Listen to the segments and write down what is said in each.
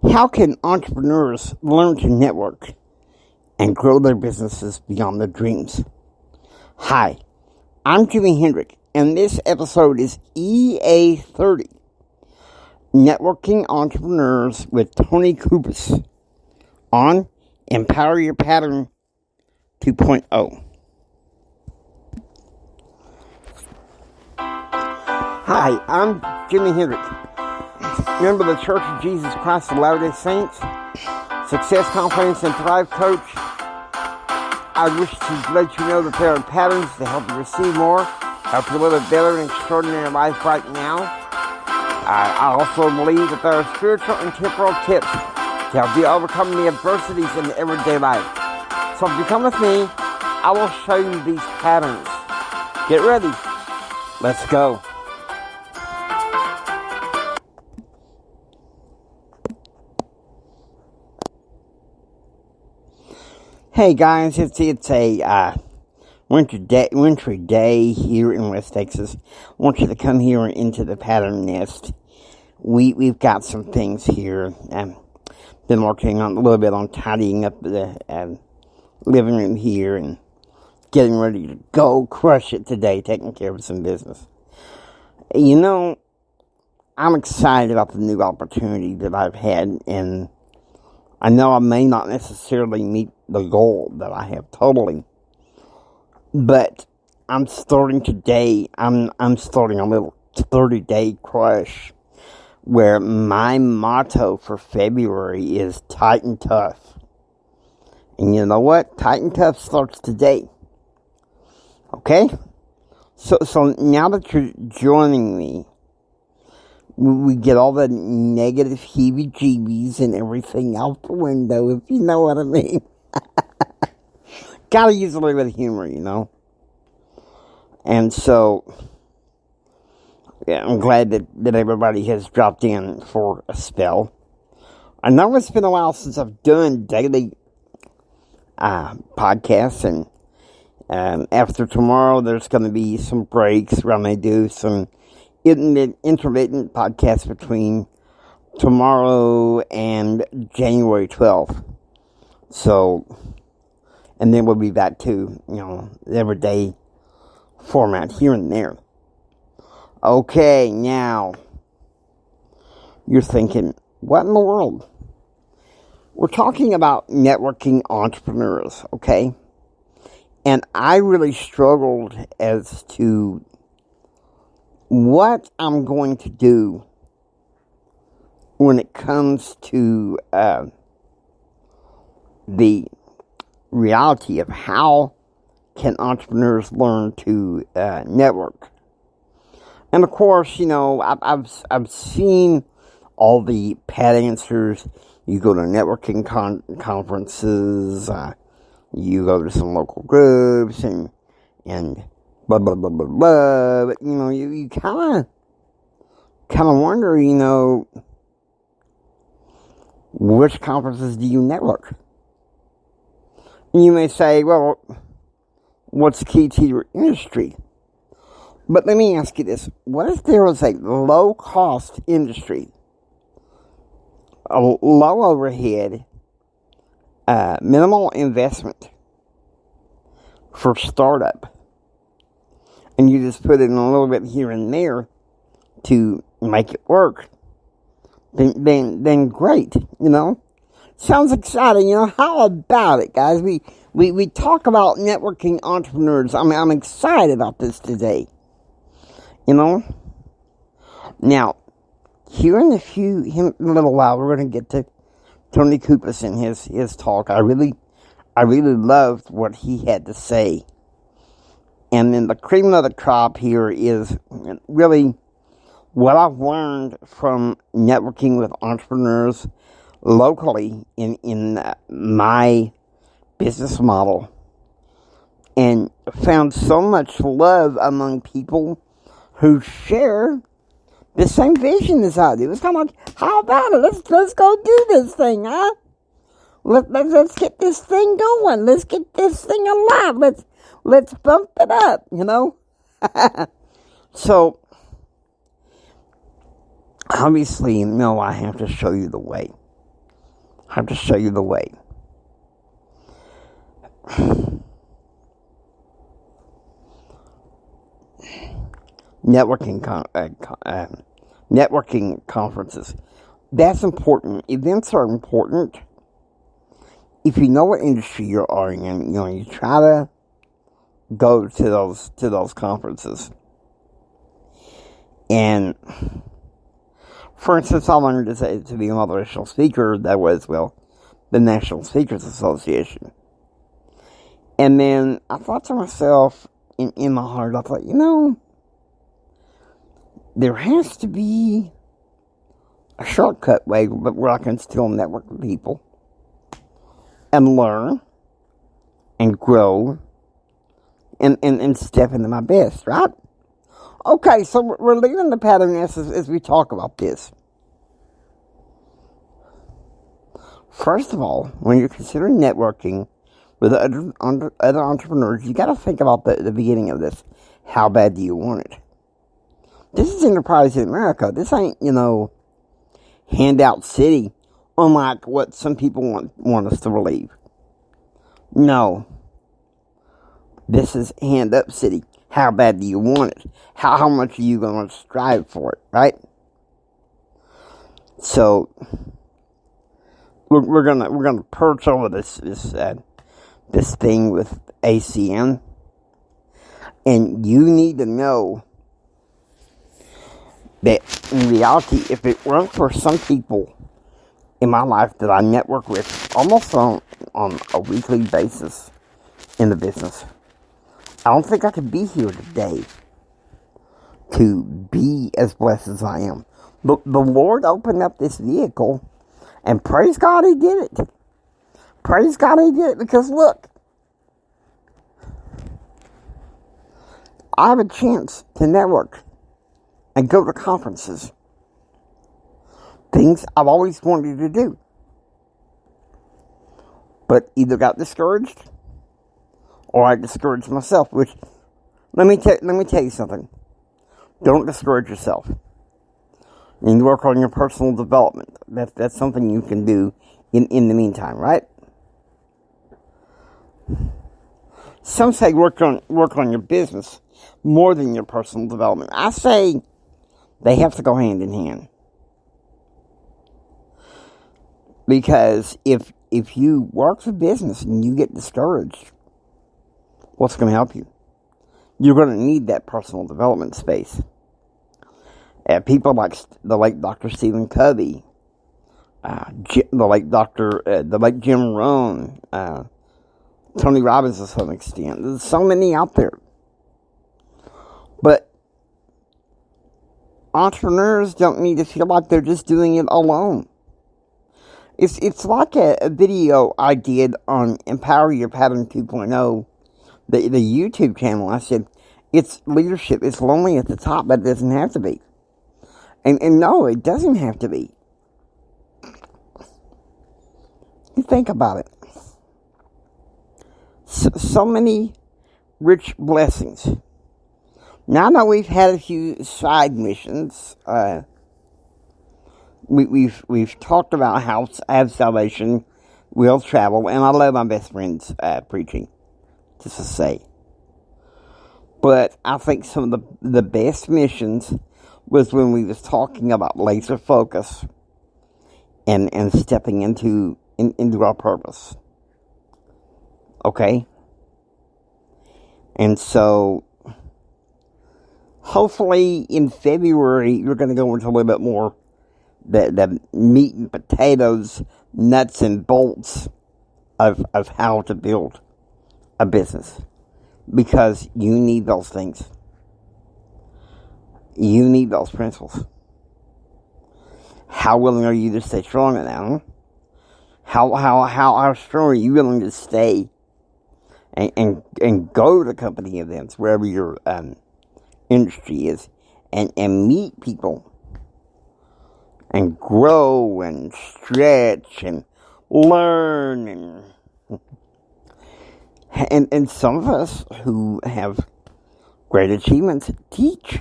How can entrepreneurs learn to network and grow their businesses beyond their dreams? Hi, I'm Jimi Hendrick, and this episode is EA30, Networking Entrepreneurs with Tony Cupisz on Empower Your Pattern 2.0. Hi, I'm Jimi Hendrick, member of the Church of Jesus Christ of Latter-day Saints, Success, Confidence, and Thrive Coach. I wish to let you know that there are patterns to help you receive more, help you live a better and extraordinary life right now. I also believe that there are spiritual and temporal tips to help you overcome the adversities in everyday life. So if you come with me, I will show you these patterns. Get ready. Let's go. Hey guys, it's a wintry day here in West Texas. I want you to come here into the pattern nest. We've got some things here. Been working on a little bit on tidying up the living room here and getting ready to go crush it today, taking care of some business. You know, I'm excited about the new opportunity that I've had, and I know I may not necessarily meet the goal that I have totally, but I'm starting today. I'm starting a little 30-day crush where my motto for February is tight and tough. And you know what? Tight and tough starts today. Okay? So now that you're joining me, we get all the negative heebie-jeebies and everything out the window, if you know what I mean. Gotta use a little bit of humor, you know. And so, yeah, I'm glad that everybody has dropped in for a spell. I know it's been a while since I've done daily podcasts, and after tomorrow, there's going to be some breaks where I may do some intermittent podcasts between tomorrow and January 12th. So, and then we'll be back to, the everyday format here and there. Okay, now, you're thinking, what in the world? We're talking about networking entrepreneurs, okay? And I really struggled as to what I'm going to do when it comes to the reality of how can entrepreneurs learn to network. And of course, I've seen all the pat answers. You go to networking conferences, you go to some local groups, and blah, blah, blah, blah, blah. But, you kind of wonder, which conferences do you network? And you may say, well, what's key to your industry? But let me ask you this. What if there was a low-cost industry, a low overhead, minimal investment for startup, and you just put in a little bit here and there to make it work, then great, Sounds exciting, How about it, guys? We talk about networking entrepreneurs. I'm excited about this today, Now, here in a little while, we're going to get to Tony Cupisz and his talk. I really loved what he had to say. And then the cream of the crop here is really what I've learned from networking with entrepreneurs locally in my business model, and found so much love among people who share the same vision as I do. It's kind of like, how about it? Let's go do this thing, huh? Let's get this thing going. Let's get this thing alive. Let's bump it up, So, obviously, I have to show you the way. I have to show you the way. Networking conferences. That's important. Events are important. If you know what industry you're in, you try to go to those conferences. And for instance, I wanted to be a motivational speaker. That was, the National Speakers Association. And then I thought to myself, in my heart, I thought, there has to be a shortcut way, but where I can still network with people and learn and grow and step into my best, right? Okay, so we're leaving the pattern as we talk about this. First of all, when you're considering networking with other entrepreneurs, you got to think about the beginning of this. How bad do you want it? This is Enterprise in America. This ain't, handout city, unlike what some people want us to believe. No. This is hand up city. How bad do you want it? How much are you going to strive for it, right? So we're gonna perch over this thing with ACN, and you need to know that in reality, if it weren't for some people in my life that I network with almost on a weekly basis in the business, I don't think I could be here today to be as blessed as I am. But the Lord opened up this vehicle, and praise God He did it. Praise God He did it, because look, I have a chance to network and go to conferences. Things I've always wanted to do. But either got discouraged or I discouraged myself, which, let me tell you something. Don't discourage yourself. You need to work on your personal development. That's something you can do in the meantime, right? Some say work on your business more than your personal development. I say they have to go hand in hand. Because if you work for business and you get discouraged, what's going to help you? You're going to need that personal development space. People like the late Dr. Stephen Covey, the late Jim Rohn, Tony Robbins to some extent. There's so many out there. But entrepreneurs don't need to feel like they're just doing it alone. It's like a video I did on Empower Your Pattern 2.0, the YouTube channel. I said, it's leadership. It's lonely at the top, but it doesn't have to be. And no, it doesn't have to be. You think about it. So many rich blessings. Now I know we've had a few side missions. We've talked about how I have salvation, will travel, and I love my best friend's preaching, just to say. But I think some of the best missions was when we was talking about laser focus and stepping into our purpose. Okay? And so, hopefully in February, you're going to go into a little bit more the meat and potatoes, nuts and bolts of how to build a business. Because you need those things. You need those principles. How willing are you to stay strong in that? How strong are you willing to stay and go to company events, wherever your industry is, and meet people and grow and stretch and learn and some of us who have great achievements teach.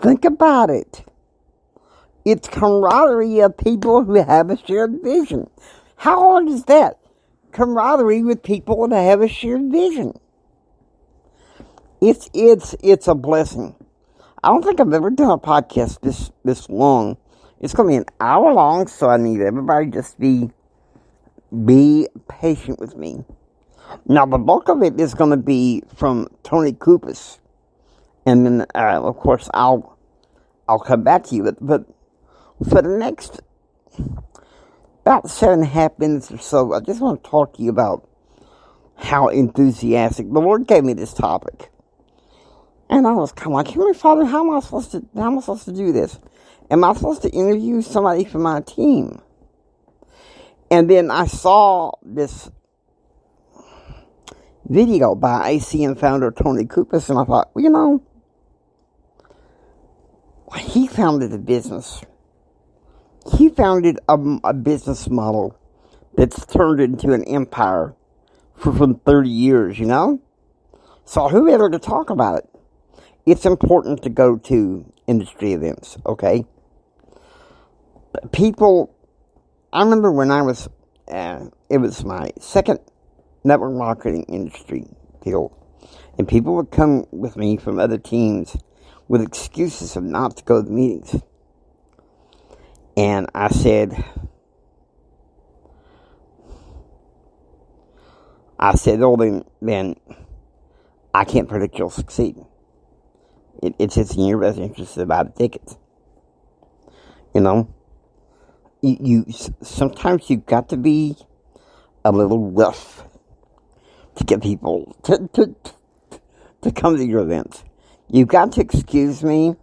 Think about it. It's camaraderie of people who have a shared vision. How hard is that? Camaraderie with people that have a shared vision. It's a blessing. I don't think I've ever done a podcast this long. It's going to be an hour long, so I need everybody just be patient with me. Now, the bulk of it is going to be from Tony Cupisz, and then, of course, I'll come back to you. But for the next about 7.5 minutes or so, I just want to talk to you about how enthusiastic the Lord gave me this topic. And I was kind of like, Heavenly Father, how am I supposed to do this? Am I supposed to interview somebody from my team? And then I saw this video by ACN founder Tony Cupisz, and I thought, well, you know, he founded a business. He founded a business model that's turned into an empire for 30 years, you know? So who better to talk about it? It's important to go to industry events, okay? People, I remember when I was, it was my second network marketing industry deal, and people would come with me from other teams with excuses of not to go to the meetings. And I said, oh, then I can't predict you'll succeed. It's just in your best interest to buy the tickets. You know? Sometimes you've got to be a little rough to get people to come to your events. You've got to excuse me.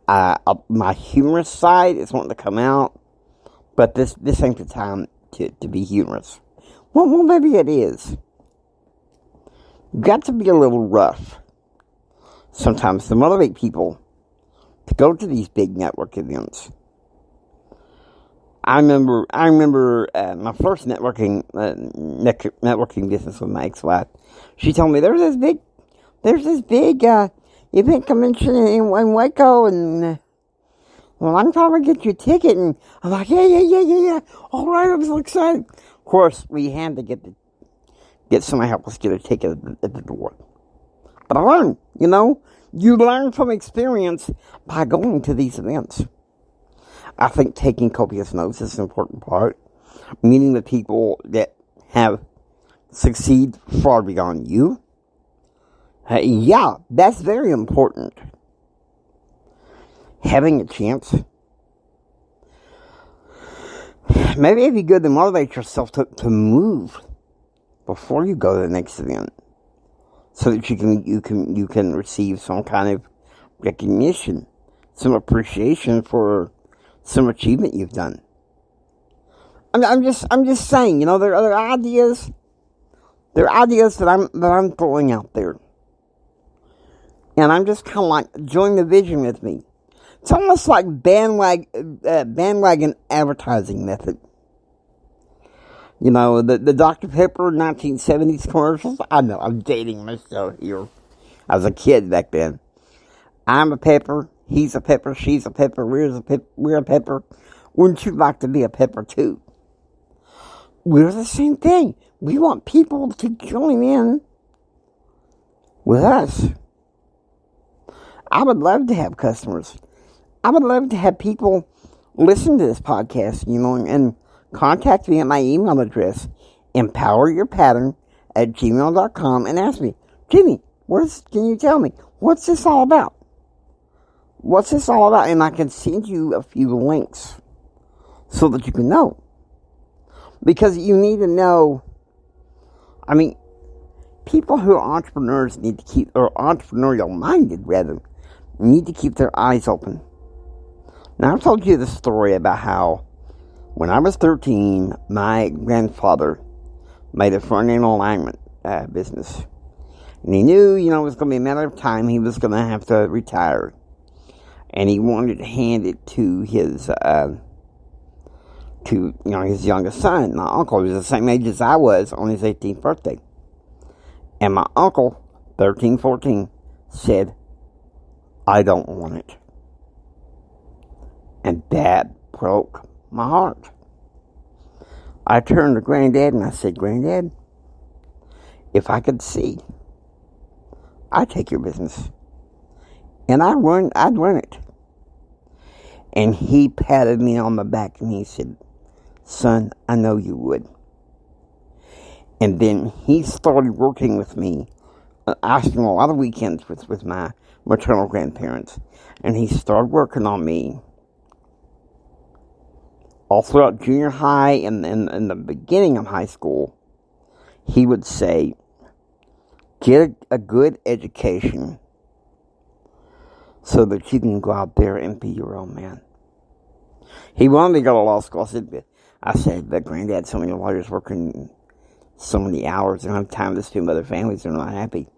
My humorous side is wanting to come out, but this ain't the time to be humorous. Well, maybe it is. You've got to be a little rough sometimes to motivate people to go to these big network events. I remember my first networking business with my ex-wife. She told me there's this big event convention in Waco, and well, I'm probably get you a ticket. And I'm like, yeah. All right, I'm so excited. Of course, we had to get somebody help us get a ticket at the door. But I learned, you know, you learn from experience by going to these events. I think taking copious notes is an important part. Meeting with people that have succeed far beyond you. Yeah, that's very important. Having a chance. Maybe it'd be good to motivate yourself to move before you go to the next event, so that you can receive some kind of recognition, some appreciation for some achievement you've done. I'm just saying, you know, there are ideas. There are ideas that I'm throwing out there. And I'm just kind of like, join the vision with me. It's almost like bandwagon advertising method. You know, the Dr. Pepper 1970s commercials. I know, I'm dating myself here. I was a kid back then. I'm a pepper, he's a pepper, she's a pepper, we're a pepper. Wouldn't you like to be a pepper too? We're the same thing. We want people to join in with us. I would love to have customers. I would love to have people listen to this podcast, you know, and contact me at my email address, empoweryourpattern@gmail.com, and ask me, Jimmy, can you tell me, what's this all about? What's this all about? And I can send you a few links so that you can know. Because you need to know, I mean, people who are entrepreneurs or entrepreneurial minded rather, need to keep their eyes open. Now, I've told you the story about how when I was 13, my grandfather made a front end alignment business. And he knew, you know, it was going to be a matter of time he was going to have to retire. And he wanted to hand it to his his youngest son. My uncle was the same age as I was on his 18th birthday. And my uncle, 13, 14, said, I don't want it. And that broke my heart. I turned to Granddad and I said, Granddad, if I could see, I'd take your business. And I'd run it. And he patted me on the back and he said, son, I know you would. And then he started working with me. I spent a lot of weekends with my maternal grandparents. And he started working on me all throughout junior high and in the beginning of high school. He would say, get a good education so that you can go out there and be your own man. He wanted me to go to law school. I said, but Granddad, so many lawyers working so many hours, they don't have time to spend with their families, they're not happy.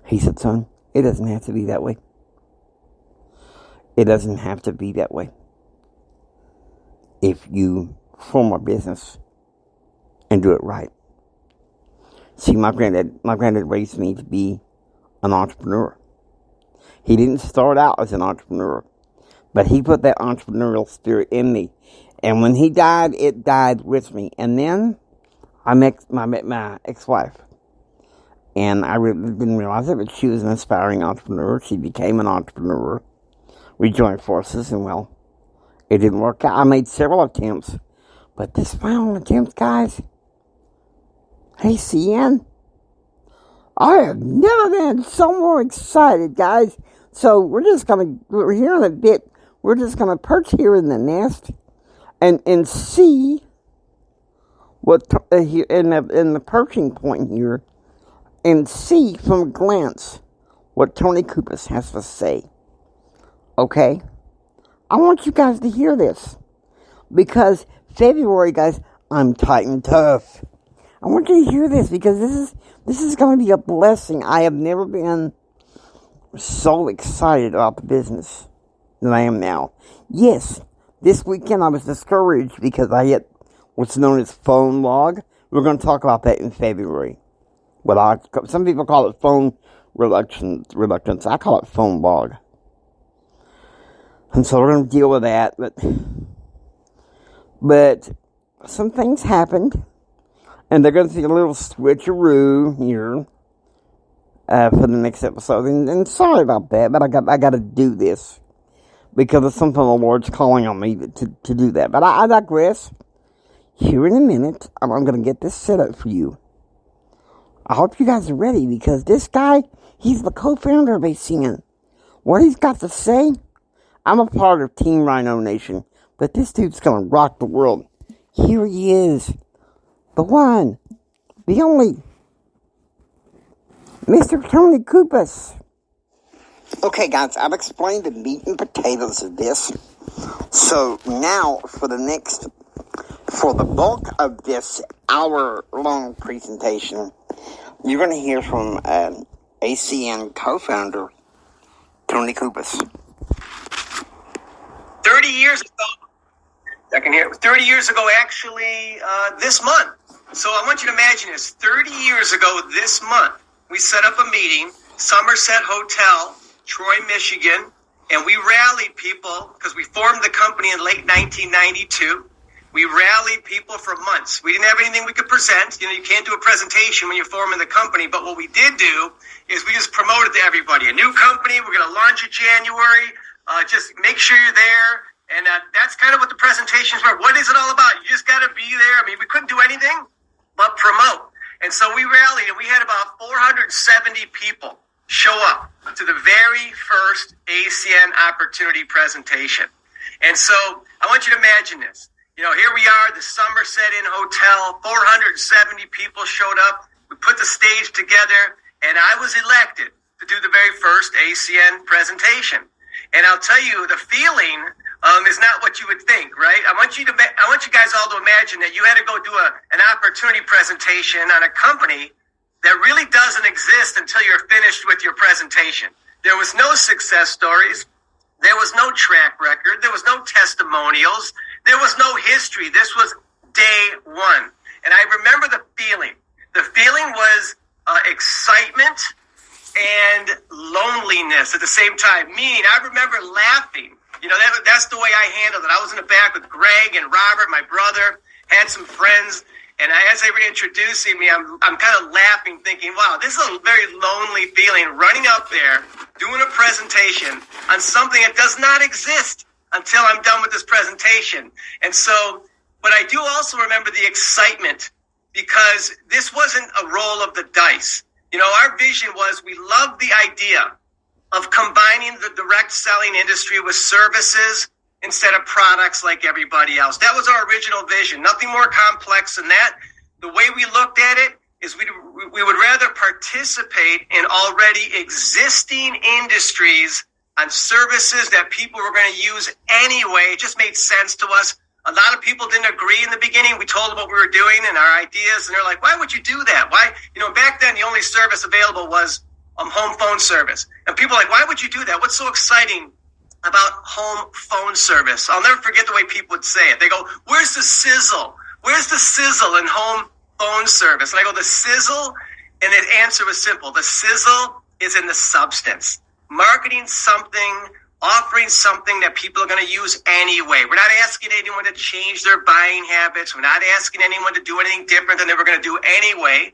He said, son, it doesn't have to be that way. It doesn't have to be that way. If you form a business and do it right. See, my granddad raised me to be an entrepreneur. He didn't start out as an entrepreneur, but he put that entrepreneurial spirit in me. And when he died, it died with me. And then I met my ex-wife. And I really didn't realize it, but she was an aspiring entrepreneur. She became an entrepreneur. We joined forces, and well, it didn't work out. I made several attempts, but this final attempt, guys, ACN, I have never been so more excited, guys. So we're here in a bit, we're just going to perch here in the nest and see what, in the perching point here, and see from a glance what Tony Cupisz has to say. Okay? I want you guys to hear this. Because February, guys, I'm tight and tough. I want you to hear this because this is going to be a blessing. I have never been so excited about the business than I am now. Yes, this weekend I was discouraged because I hit what's known as phone log. We're going to talk about that in February. Some people call it phone reluctance. I call it phone log. And so we're going to deal with that. But some things happened. And they're going to see a little switcheroo here for the next episode. And sorry about that, but I got to do this. Because it's something the Lord's calling on me to do that. But I digress. Here in a minute, I'm going to get this set up for you. I hope you guys are ready because this guy, he's the co-founder of ACN. What he's got to say, I'm a part of Team Rhino Nation, but this dude's going to rock the world. Here he is, the one, the only, Mr. Tony Cupisz. Okay, guys, I've explained the meat and potatoes of this. So now, for the bulk of this hour-long presentation, you're going to hear from ACN co-founder Tony Cupisz. 30 years ago, I can hear it. 30 years ago, actually, this month. So I want you to imagine this. 30 years ago this month, we set up a meeting, Somerset Hotel, Troy, Michigan, and we rallied people because we formed the company in late 1992. We rallied people for months. We didn't have anything we could present. You can't do a presentation when you're forming the company. But what we did do is we just promoted to everybody. A new company, we're going to launch in January. Just make sure you're there. And that's kind of what the presentations were. What is it all about? You just got to be there. I mean, we couldn't do anything but promote. And so we rallied, and we had about 470 people show up to the very first ACN opportunity presentation. And so I want you to imagine this. Here we are, the Somerset Inn Hotel, 470 people showed up. We put the stage together, and I was elected to do the very first ACN presentation. And I'll tell you, the feeling is not what you would think, right? I want you guys all to imagine that you had to go do an opportunity presentation on a company that really doesn't exist until you're finished with your presentation. There was no success stories. There was no track record. There was no testimonials. There was no history. This was day one. And I remember the feeling. The feeling was excitement and loneliness at the same time. Meaning, I remember laughing That's the way I handled it. I was in the back with Greg and Robert, my brother, had some friends, and as they were introducing me, I'm kind of laughing, thinking, wow, this is a very lonely feeling, running up there, doing a presentation on something that does not exist until I'm done with this presentation. And so, but I do also remember the excitement, because this wasn't a roll of the dice. Our vision was, we loved the idea of combining the direct selling industry with services instead of products like everybody else. That was our original vision. Nothing more complex than that. The way we looked at it is we would rather participate in already existing industries on services that people were going to use anyway. It just made sense to us. A lot of people didn't agree in the beginning. We told them what we were doing and our ideas, and they're like, why would you do that? Why? Back then, the only service available was home phone service. And people are like, why would you do that? What's so exciting about home phone service? I'll never forget the way people would say it. They go, where's the sizzle? Where's the sizzle in home phone service? And I go, the sizzle? And the answer was simple. The sizzle is in the substance. Marketing something, offering something that people are going to use anyway. We're not asking anyone to change their buying habits. We're not asking anyone to do anything different than they were going to do anyway.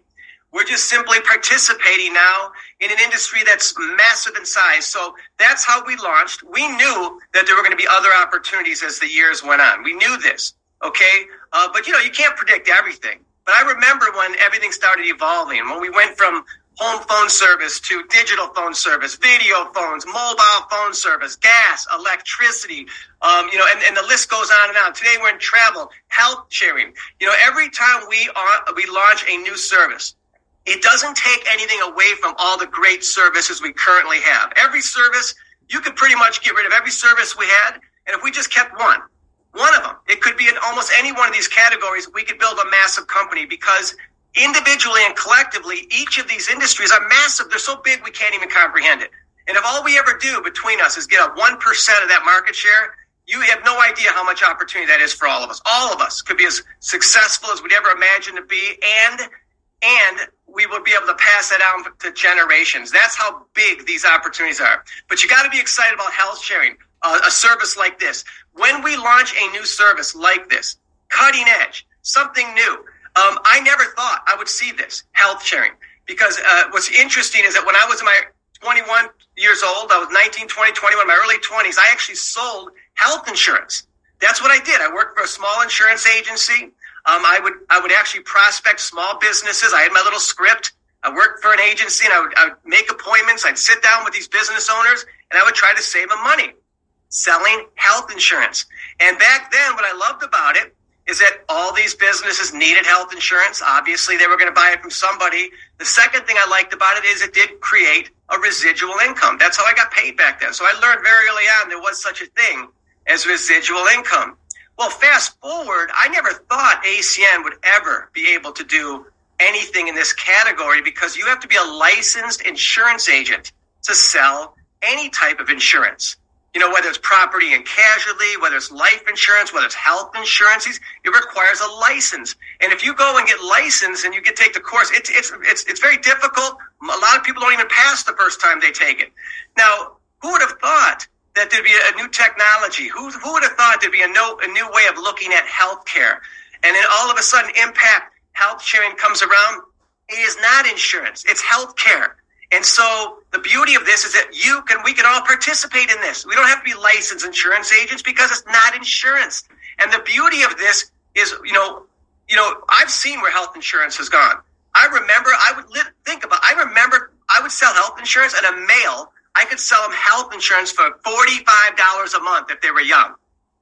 We're just simply participating now in an industry that's massive in size. So that's how we launched. We knew that there were going to be other opportunities as the years went on. We knew this, okay? But, you can't predict everything. But I remember when everything started evolving, when we went from home phone service to digital phone service, video phones, mobile phone service, gas, electricity, and the list goes on and on. Today we're in travel, health sharing. Every time we launch a new service, it doesn't take anything away from all the great services we currently have. Every service, you could pretty much get rid of every service we had, and if we just kept one of them, it could be in almost any one of these categories, we could build a massive company, because individually and collectively, each of these industries are massive. They're so big we can't even comprehend it. And if all we ever do between us is get a 1% of that market share, you have no idea how much opportunity that is for all of us. All of us could be as successful as we'd ever imagine to be, and we will be able to pass that on to generations. That's how big these opportunities are. But you got to be excited about health sharing, a service like this. When we launch a new service like this, cutting edge, something new, I never thought I would see this, health sharing. Because what's interesting is that when I was in my 21 years old, I was 19, 20, 21, my early 20s, I actually sold health insurance. That's what I did. I worked for a small insurance agency. I would actually prospect small businesses. I had my little script. I worked for an agency, and I would make appointments. I'd sit down with these business owners, and I would try to save them money selling health insurance. And back then, what I loved about it is that all these businesses needed health insurance. Obviously, they were going to buy it from somebody. The second thing I liked about it is it did create a residual income. That's how I got paid back then. So I learned very early on there was such a thing as residual income. Well, fast forward, I never thought ACN would ever be able to do anything in this category, because you have to be a licensed insurance agent to sell any type of insurance. Whether it's property and casualty, whether it's life insurance, whether it's health insurance, it requires a license. And if you go and get licensed and you take the course, it's very difficult. A lot of people don't even pass the first time they take it. Now, who would have thought that there'd be a new technology? Who would have thought there'd be a new way of looking at healthcare? And then all of a sudden, Impact Health Sharing comes around. It is not insurance; it's healthcare. And so the beauty of this is that we can all participate in this. We don't have to be licensed insurance agents because it's not insurance. And the beauty of this is, I've seen where health insurance has gone. I remember I would sell health insurance, and a male, I could sell them health insurance for $45 a month if they were young.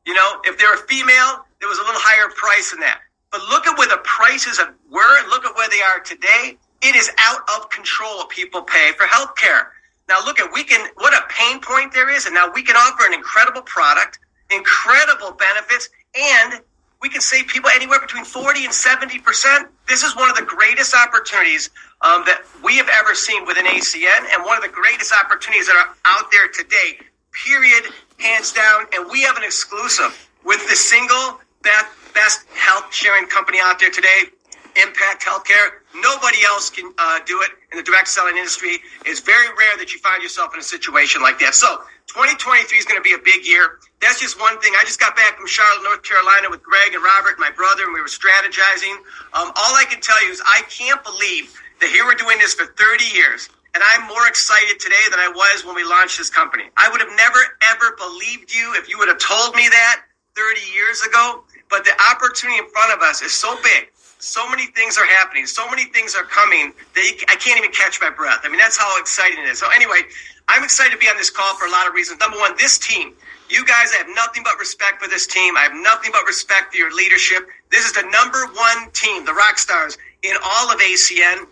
If they were female, there was a little higher price than that. But look at where the prices were, and look at where they are today. It is out of control what people pay for health care. Now look at what a pain point there is, and now we can offer an incredible product, incredible benefits, and we can save people anywhere between 40 and 70%. This is one of the greatest opportunities that we have ever seen within ACN, and one of the greatest opportunities that are out there today, period, hands down. And we have an exclusive with the single best health sharing company out there today, Impact Healthcare. Nobody else can do it in the direct selling industry. It's very rare that you find yourself in a situation like that. So 2023 is going to be a big year. That's just one thing. I just got back from Charlotte, North Carolina with Greg and Robert, my brother, and we were strategizing. All I can tell you is I can't believe that here we're doing this for 30 years. And I'm more excited today than I was when we launched this company. I would have never, ever believed you if you would have told me that 30 years ago. But the opportunity in front of us is so big. So many things are happening. So many things are coming that I can't even catch my breath. I mean, that's how exciting it is. So anyway, I'm excited to be on this call for a lot of reasons. Number one, this team. You guys, I have nothing but respect for this team. I have nothing but respect for your leadership. This is the number one team, the rock stars, in all of ACN.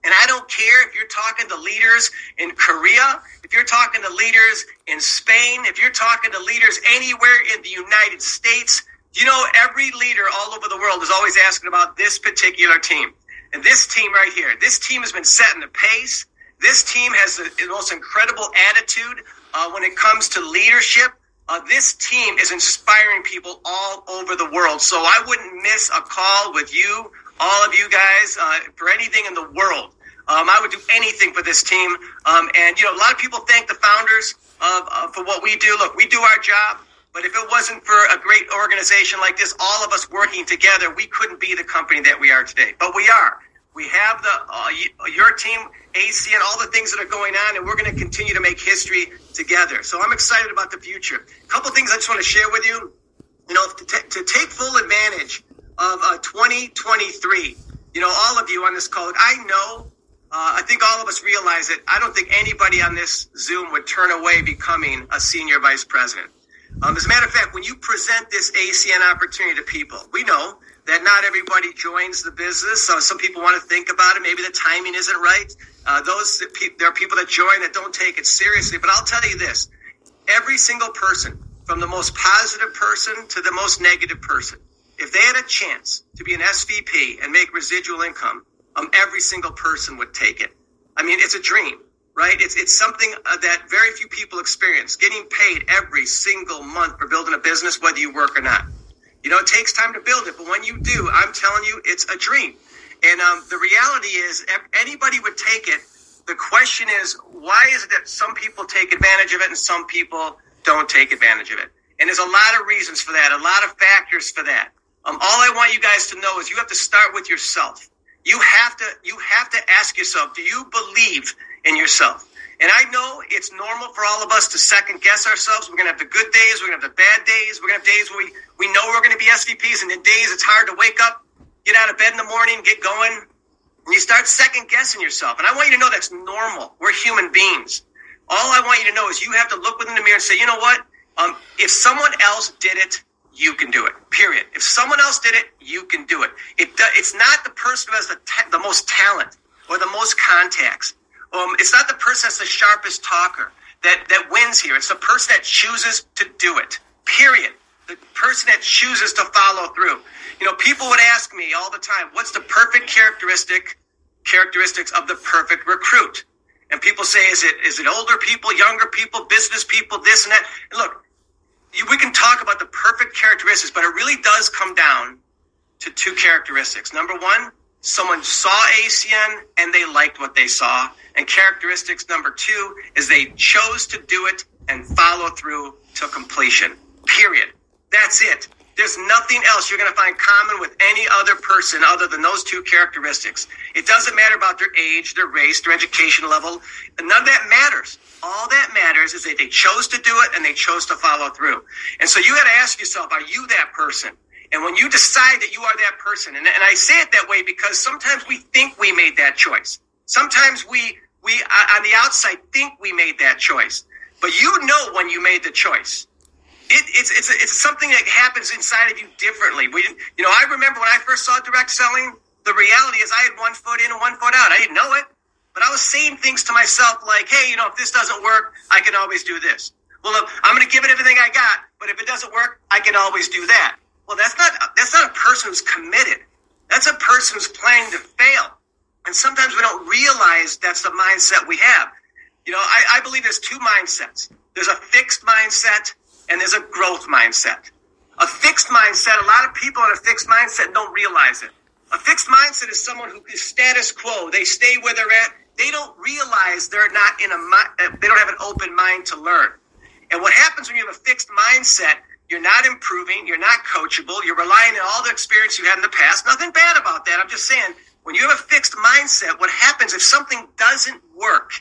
And I don't care if you're talking to leaders in Korea, if you're talking to leaders in Spain, if you're talking to leaders anywhere in the United States. You know, every leader all over the world is always asking about this particular team. And this team right here, this team has been setting the pace. This team has the most incredible attitude when it comes to leadership. This team is inspiring people all over the world. So I wouldn't miss a call with you, all of you guys, for anything in the world. I would do anything for this team. And, you know, a lot of people thank the founders for what we do. Look, we do our job. But if it wasn't for a great organization like this, all of us working together, we couldn't be the company that we are today. But we are. We have your team, ACN, all the things that are going on, and we're going to continue to make history together. So I'm excited about the future. A couple things I just want to share with you. You know, to take full advantage of 2023, you know, all of you on this call, I know, I think all of us realize that I don't think anybody on this Zoom would turn away becoming a senior vice president. As a matter of fact, when you present this ACN opportunity to people, we know that not everybody joins the business. So some people want to think about it. Maybe the timing isn't right. There are people that join that don't take it seriously. But I'll tell you this. Every single person, from the most positive person to the most negative person, if they had a chance to be an SVP and make residual income, every single person would take it. I mean, it's a dream. Right? It's something that very few people experience, getting paid every single month for building a business, whether you work or not. You know, it takes time to build it, but when you do, I'm telling you, it's a dream. And the reality is anybody would take it. The question is, why is it that some people take advantage of it and some people don't take advantage of it? And there's a lot of reasons for that, a lot of factors for that. All I want you guys to know is you have to start with yourself. You have to ask yourself, do you believe in yourself? And I know it's normal for all of us to second guess ourselves. We're going to have the good days. We're going to have the bad days. We're going to have days where we know we're going to be SVPs, and then days it's hard to wake up, get out of bed in the morning, get going, and you start second guessing yourself. And I want you to know that's normal. We're human beings. All I want you to know is you have to look within the mirror and say, you know what? If someone else did it, you can do it, period. If someone else did it, you can do it. It's not the person who has the most talent or the most contacts. It's not the person that's the sharpest talker that wins here. It's the person that chooses to do it, period. The person that chooses to follow through. You know, people would ask me all the time, what's the perfect characteristics of the perfect recruit? And people say, is it older people, younger people, business people, this and that? And look, we can talk about the perfect characteristics, but it really does come down to two characteristics. Number one, someone saw ACN and they liked what they saw. And characteristics number two is they chose to do it and follow through to completion. Period. That's it. There's nothing else you're going to find common with any other person other than those two characteristics. It doesn't matter about their age, their race, their education level. None of that matters. All that matters is that they chose to do it and they chose to follow through. And so you got to ask yourself, are you that person? And when you decide that you are that person, and I say it that way because sometimes we think we made that choice. Sometimes we on the outside think we made that choice. But you know when you made the choice. It's something that happens inside of you differently. I remember when I first saw direct selling, the reality is I had 1 foot in and 1 foot out. I didn't know it, but I was saying things to myself like, hey, if this doesn't work, I can always do this. Well, I'm going to give it everything I got, but if it doesn't work, I can always do that. Well, that's not a person who's committed. That's a person who's planning to fail. And sometimes we don't realize that's the mindset we have. I believe there's two mindsets. There's a fixed mindset and there's a growth mindset. A fixed mindset, a lot of people in a fixed mindset don't realize it. A fixed mindset is someone who is status quo. They stay where they're at. They don't realize they don't have an open mind to learn. And what happens when you have a fixed mindset, you're not improving, you're not coachable, you're relying on all the experience you had in the past. Nothing bad about that. I'm just saying, when you have a fixed mindset, what happens if something doesn't work,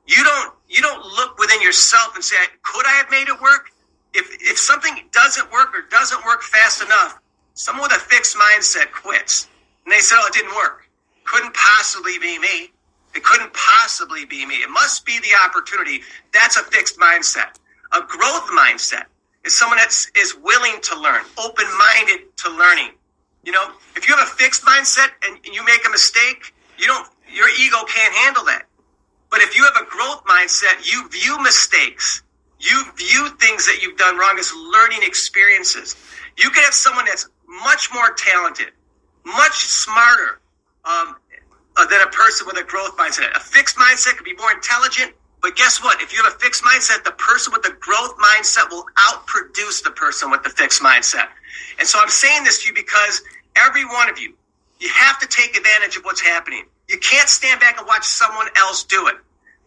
you don't look within yourself and say, could I have made it work? If something doesn't work or doesn't work fast enough, someone with a fixed mindset quits. And they say, oh, it didn't work. Couldn't possibly be me. It couldn't possibly be me. It must be the opportunity. That's a fixed mindset. A growth mindset is someone that is willing to learn, open-minded to learning. You know, if you have a fixed mindset and you make a mistake, your ego can't handle that. But if you have a growth mindset, you view mistakes. You view things that you've done wrong as learning experiences. You can have someone that's much more talented, much smarter than a person with a growth mindset. A fixed mindset can be more intelligent, but guess what? If you have a fixed mindset, the person with the growth mindset will outproduce the person with the fixed mindset. And so I'm saying this to you because every one of you have to take advantage of what's happening. You can't stand back and watch someone else do it.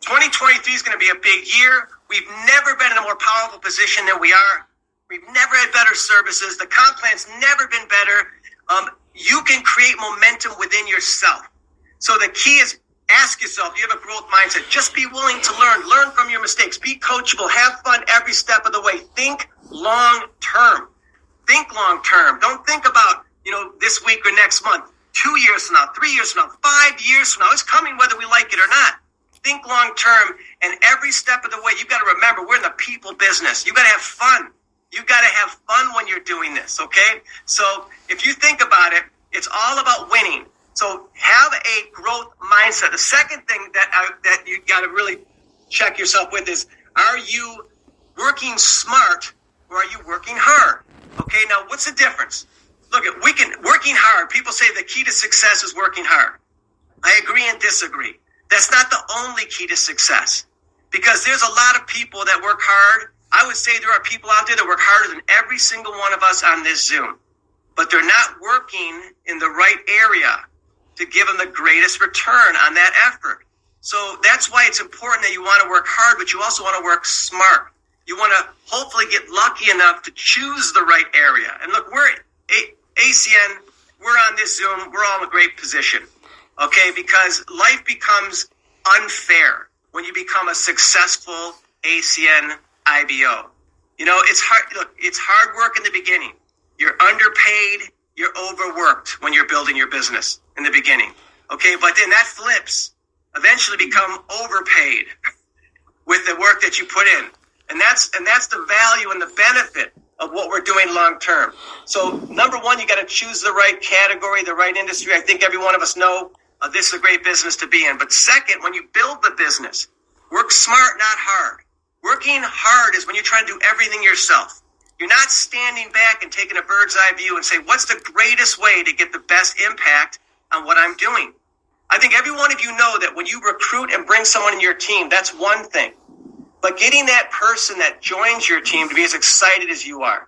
2023 is going to be a big year. We've never been in a more powerful position than we are. We've never had better services. The comp plan's never been better. You can create momentum within yourself. So the key is ask yourself, you have a growth mindset. Just be willing to learn from your mistakes. Be coachable. Have fun every step of the way. Think long term. Think long term. Don't think about, this week or next month, 2 years from now, 3 years from now, 5 years from now. It's coming whether we like it or not. Think long term, and every step of the way, you've got to remember, we're in the people business. You've got to have fun. You've got to have fun when you're doing this, okay? So if you think about it, it's all about winning. So have a growth mindset. The second thing that you got to really check yourself with is, are you working smart or are you working hard? Okay, now what's the difference? Look, working hard, people say the key to success is working hard. I agree and disagree. That's not the only key to success, because there's a lot of people that work hard. I would say there are people out there that work harder than every single one of us on this Zoom, but they're not working in the right area to give them the greatest return on that effort. So that's why it's important that you want to work hard, but you also want to work smart. You want to hopefully get lucky enough to choose the right area. And look, we're ACN, we're on this Zoom, we're all in a great position. Okay, because life becomes unfair when you become a successful ACN IBO. It's hard. Look, it's hard work in the beginning. You're underpaid. You're overworked when you're building your business in the beginning. Okay, but then that flips. Eventually, become overpaid with the work that you put in, and that's the value and the benefit of what we're doing long term. So, number one, you got to choose the right category, the right industry. I think every one of us know. This is a great business to be in. But second, when you build the business, work smart, not hard. Working hard is when you're trying to do everything yourself. You're not standing back and taking a bird's eye view and say, what's the greatest way to get the best impact on what I'm doing? I think every one of you know that when you recruit and bring someone in your team, that's one thing. But getting that person that joins your team to be as excited as you are,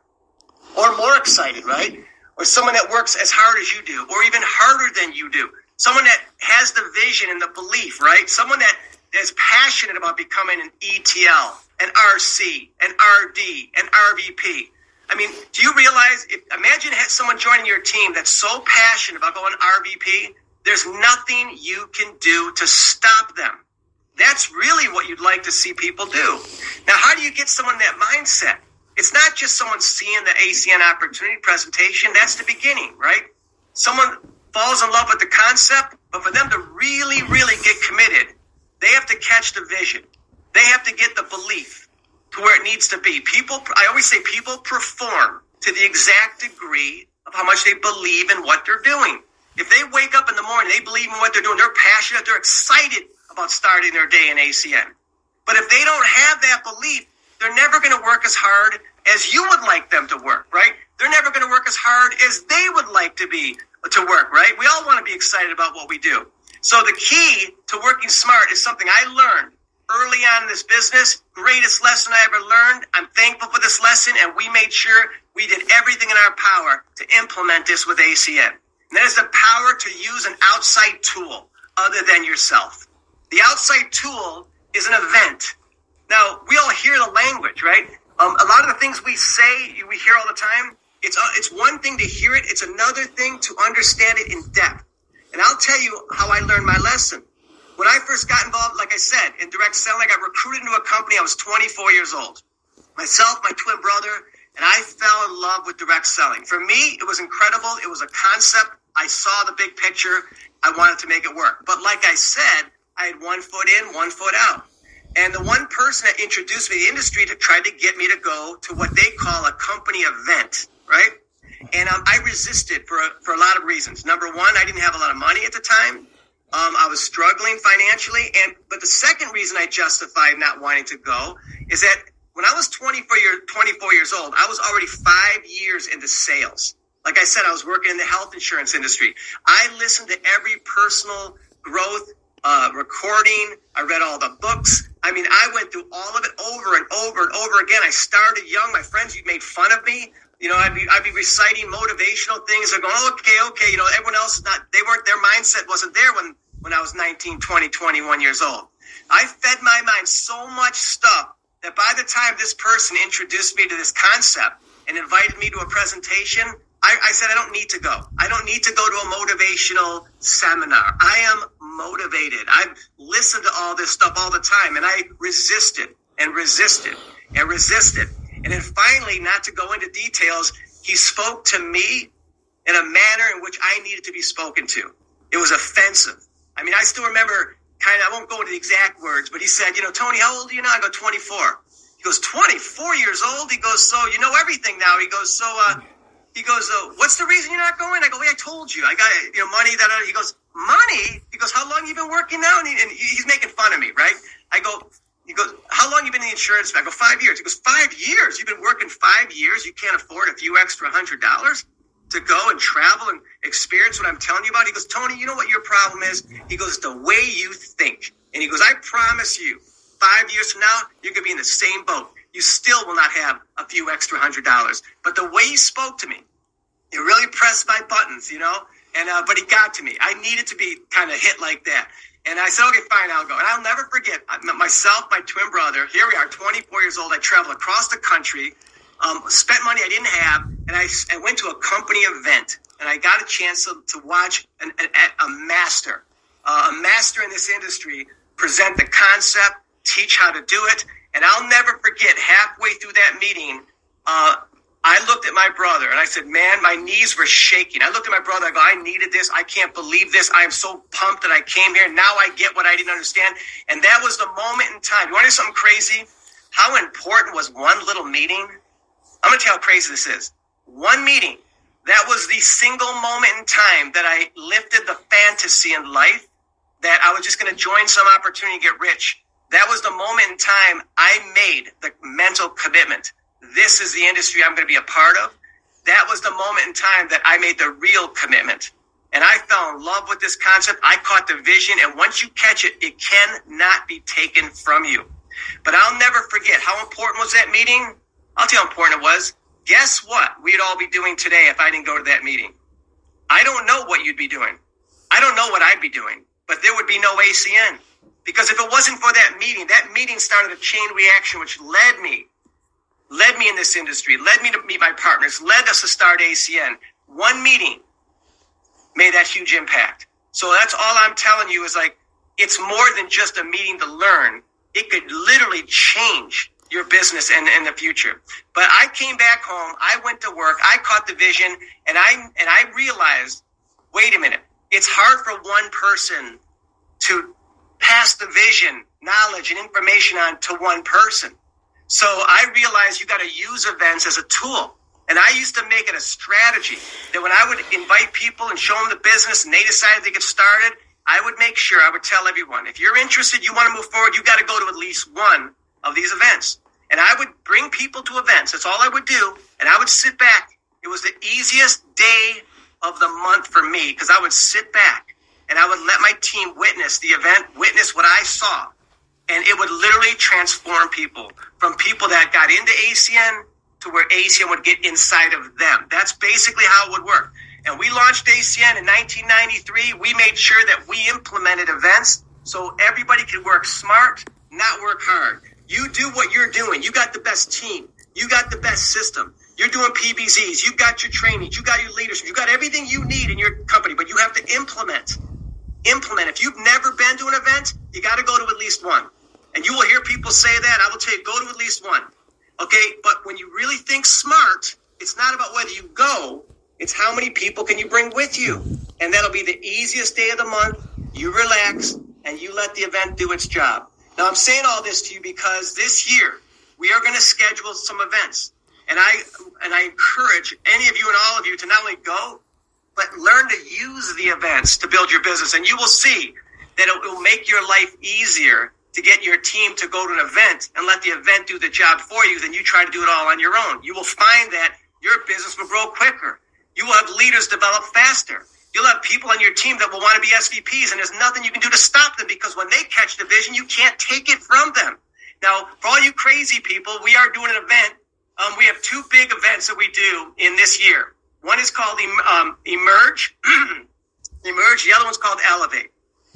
or more excited, right? Or someone that works as hard as you do, or even harder than you do. Someone that has the vision and the belief, right? Someone that is passionate about becoming an ETL, an RC, an RD, an RVP. I mean, do you realize, imagine someone joining your team that's so passionate about going RVP, there's nothing you can do to stop them. That's really what you'd like to see people do. Now, how do you get someone in that mindset? It's not just someone seeing the ACN opportunity presentation. That's the beginning, right? Someone falls in love with the concept, but for them to really, really get committed, they have to catch the vision. They have to get the belief to where it needs to be. I always say people perform to the exact degree of how much they believe in what they're doing. If they wake up in the morning, they believe in what they're doing, they're passionate, they're excited about starting their day in ACN. But if they don't have that belief, they're never going to work as hard as you would like them to work, right? They're never going to work as hard as they would like to work, right? We all want to be excited about what we do. So the key to working smart is something I learned early on in this business. Greatest lesson I ever learned. I'm thankful for this lesson, and we made sure we did everything in our power to implement this with ACN. And that is the power to use an outside tool other than yourself. The outside tool is an event. Now, we all hear the language, right? A lot of the things we say, we hear all the time. It's one thing to hear it. It's another thing to understand it in depth. And I'll tell you how I learned my lesson. When I first got involved, like I said, in direct selling, I got recruited into a company. I was 24 years old. Myself, my twin brother, and I fell in love with direct selling. For me, it was incredible. It was a concept. I saw the big picture. I wanted to make it work. But like I said, I had 1 foot in, 1 foot out. And the one person that introduced me to the industry to try to get me to go to what they call a company event, right? And I resisted for a lot of reasons. Number one, I didn't have a lot of money at the time. I was struggling financially. But the second reason I justified not wanting to go is that when I was 24 years old, I was already 5 years into sales. Like I said, I was working in the health insurance industry. I listened to every personal growth recording. I read all the books. I mean, I went through all of it over and over and over again. I started young. My friends made fun of me. You know, I'd be reciting motivational things. They're going, okay. You know, everyone else, their mindset wasn't there when I was 19, 20, 21 years old. I fed my mind so much stuff that by the time this person introduced me to this concept and invited me to a presentation, I said, I don't need to go. I don't need to go to a motivational seminar. I am motivated. I've listened to all this stuff all the time, and I resisted and resisted and resisted. And then finally, not to go into details, he spoke to me in a manner in which I needed to be spoken to. It was offensive. I mean, I still remember I won't go into the exact words, but he said, you know, Tony, how old are you now? I go, 24. He goes, 24 years old? He goes, so you know everything now. He goes, what's the reason you're not going? I go, I told you. I got, money. He goes, money? He goes, how long you been working now? And he's making fun of me, right? He goes, how long you been in the insurance? I go, 5 years. He goes, 5 years? You've been working 5 years? You can't afford a few extra $100 to go and travel and experience what I'm telling you about? He goes, Tony, you know what your problem is? He goes, the way you think. And he goes, I promise you, 5 years from now, you're going to be in the same boat. You still will not have a few extra $100. But the way he spoke to me, it really pressed my buttons, but he got to me. I needed to be kind of hit like that. And I said, okay, fine, I'll go. And I'll never forget, myself, my twin brother, here we are, 24 years old. I traveled across the country, spent money I didn't have, and I went to a company event. And I got a chance to watch a master in this industry present the concept, teach how to do it. And I'll never forget, halfway through that meeting, I looked at my brother and I said, man, my knees were shaking. I looked at my brother. I go, I needed this. I can't believe this. I am so pumped that I came here. Now I get what I didn't understand. And that was the moment in time. You want to hear something crazy? How important was one little meeting? I'm going to tell you how crazy this is. One meeting. That was the single moment in time that I lifted the fantasy in life that I was just going to join some opportunity to get rich. That was the moment in time I made the mental commitment. This is the industry I'm going to be a part of. That was the moment in time that I made the real commitment. And I fell in love with this concept. I caught the vision. And once you catch it, it cannot be taken from you. But I'll never forget, how important was that meeting? I'll tell you how important it was. Guess what we'd all be doing today if I didn't go to that meeting? I don't know what you'd be doing. I don't know what I'd be doing. But there would be no ACN. Because if it wasn't for that meeting started a chain reaction which led me in this industry, led me to meet my partners, led us to start ACN. One meeting made that huge impact. So that's all I'm telling you is like, it's more than just a meeting to learn. It could literally change your business in the future. But I came back home, I went to work, I caught the vision, and I realized, wait a minute, it's hard for one person to pass the vision, knowledge, and information on to one person. So I realized you got to use events as a tool. And I used to make it a strategy that when I would invite people and show them the business and they decided to get started, I would make sure, I would tell everyone, if you're interested, you want to move forward, you got to go to at least one of these events. And I would bring people to events. That's all I would do. And I would sit back. It was the easiest day of the month for me because I would sit back and I would let my team witness the event, witness what I saw. And it would literally transform people from people that got into ACN to where ACN would get inside of them. That's basically how it would work. And we launched ACN in 1993. We made sure that we implemented events so everybody could work smart, not work hard. You do what you're doing. You got the best team. You got the best system. You're doing PBZs. You got your trainings. You got your leadership. You got everything you need in your company, but you have to implement. If you've never been to an event, you got to go to at least one. And you will hear people say that. I will tell you, go to at least one. Okay, but when you really think smart, it's not about whether you go, it's how many people can you bring with you. And that'll be the easiest day of the month. You relax, and you let the event do its job. Now, I'm saying all this to you because this year, we are going to schedule some events. And I encourage any of you and all of you to not only go, but learn to use the events to build your business. And you will see that it will make your life easier to get your team to go to an event and let the event do the job for you than you try to do it all on your own. You will find that your business will grow quicker. You will have leaders develop faster. You'll have people on your team that will want to be SVPs, and there's nothing you can do to stop them because when they catch the vision, you can't take it from them. Now, for all you crazy people, we are doing an event. We have two big events that we do in this year. One is called Emerge. Emerge. The other one's called Elevate.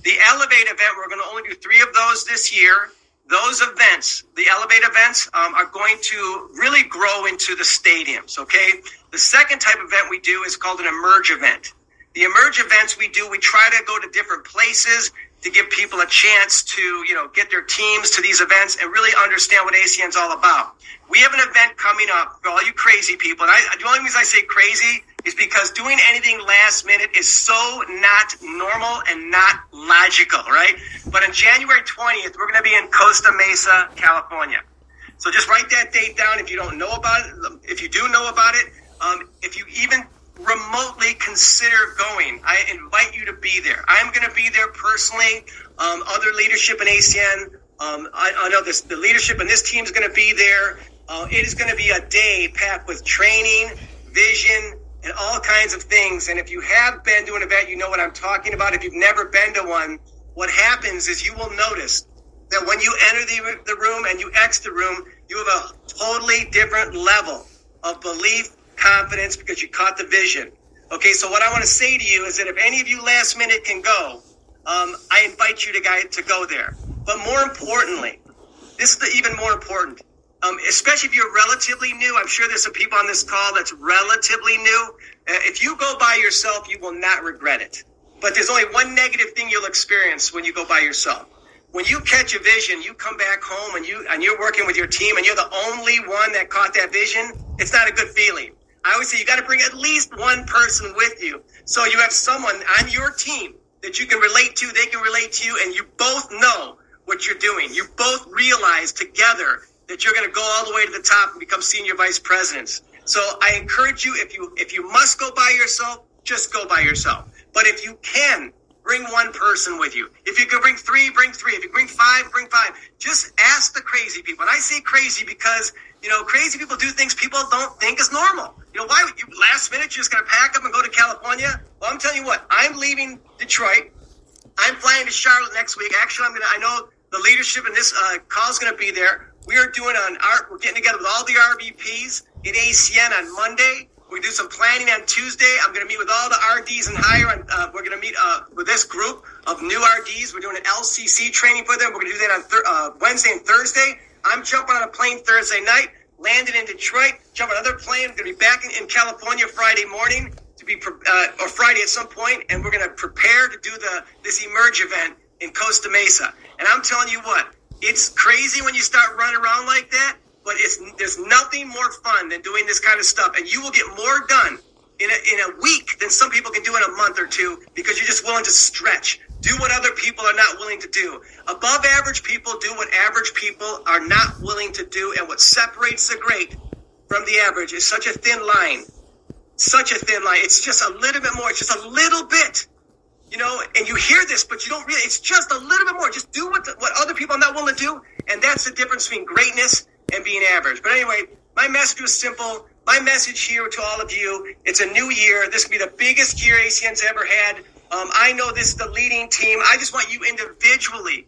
The Elevate event, we're going to only do 3 of those this year. Those events, the Elevate events, are going to really grow into the stadiums, okay? The second type of event we do is called an Emerge event. The Emerge events we do, we try to go to different places to give people a chance to, get their teams to these events and really understand what ACN's all about. We have an event coming up for all you crazy people. And the only reason I say crazy is because doing anything last minute is so not normal and not logical, right? But on January 20th, we're going to be in Costa Mesa, California. So just write that date down if you don't know about it. If you do know about it, if you even remotely consider going, I invite you to be there. I'm going to be there personally. Other leadership in ACN, I know the leadership in this team is going to be there. It is going to be a day packed with training, vision, and all kinds of things. And if you have been to an event, you know what I'm talking about. If you've never been to one, what happens is you will notice that when you enter the room and you exit the room, you have a totally different level of belief, confidence, because you caught the vision. Okay, so what I want to say to you is that if any of you last minute can go, I invite you to go there. But more importantly, this is even more important, especially if you're relatively new. I'm sure there's some people on this call that's relatively new. If you go by yourself, you will not regret it. But there's only one negative thing you'll experience when you go by yourself. When you catch a vision, you come back home and you're working with your team and you're the only one that caught that vision, it's not a good feeling. I always say you got to bring at least one person with you. So you have someone on your team that you can relate to, they can relate to you, and you both know what you're doing. You both realize together that you're going to go all the way to the top and become senior vice presidents. So I encourage you, if you must go by yourself, just go by yourself. But if you can, bring one person with you. If you can bring 3, bring 3. If you bring 5, bring 5. Just ask the crazy people. And I say crazy because, crazy people do things people don't think is normal. Why would you last minute you're just going to pack up and go to California? Well, I'm telling you what, I'm leaving Detroit. I'm flying to Charlotte next week. Actually, I know the leadership in this call is going to be there. We are doing we're getting together with all the RVPs in ACN on Monday. We do some planning on Tuesday. I'm going to meet with all the RDs and higher. We're going to meet with this group of new RDs. We're doing an LCC training for them. We're going to do that on Wednesday and Thursday. I'm jumping on a plane Thursday night, landing in Detroit, jumping on another plane. I'm going to be back in California Friday morning or Friday at some point, and we're going to prepare to do this Emerge event in Costa Mesa. And I'm telling you what, it's crazy when you start running around like that. But there's nothing more fun than doing this kind of stuff. And you will get more done in a week than some people can do in a month or two because you're just willing to stretch. Do what other people are not willing to do. Above average people do what average people are not willing to do. And what separates the great from the average is such a thin line. Such a thin line. It's just a little bit more. It's just a little bit. And you hear this, but you don't really. It's just a little bit more. Just do what other people are not willing to do. And that's the difference between greatness and being average. But anyway, my message was simple. My message here to all of you, it's a new year. This will be the biggest year ACN's ever had. I know this is the leading team. I just want you individually,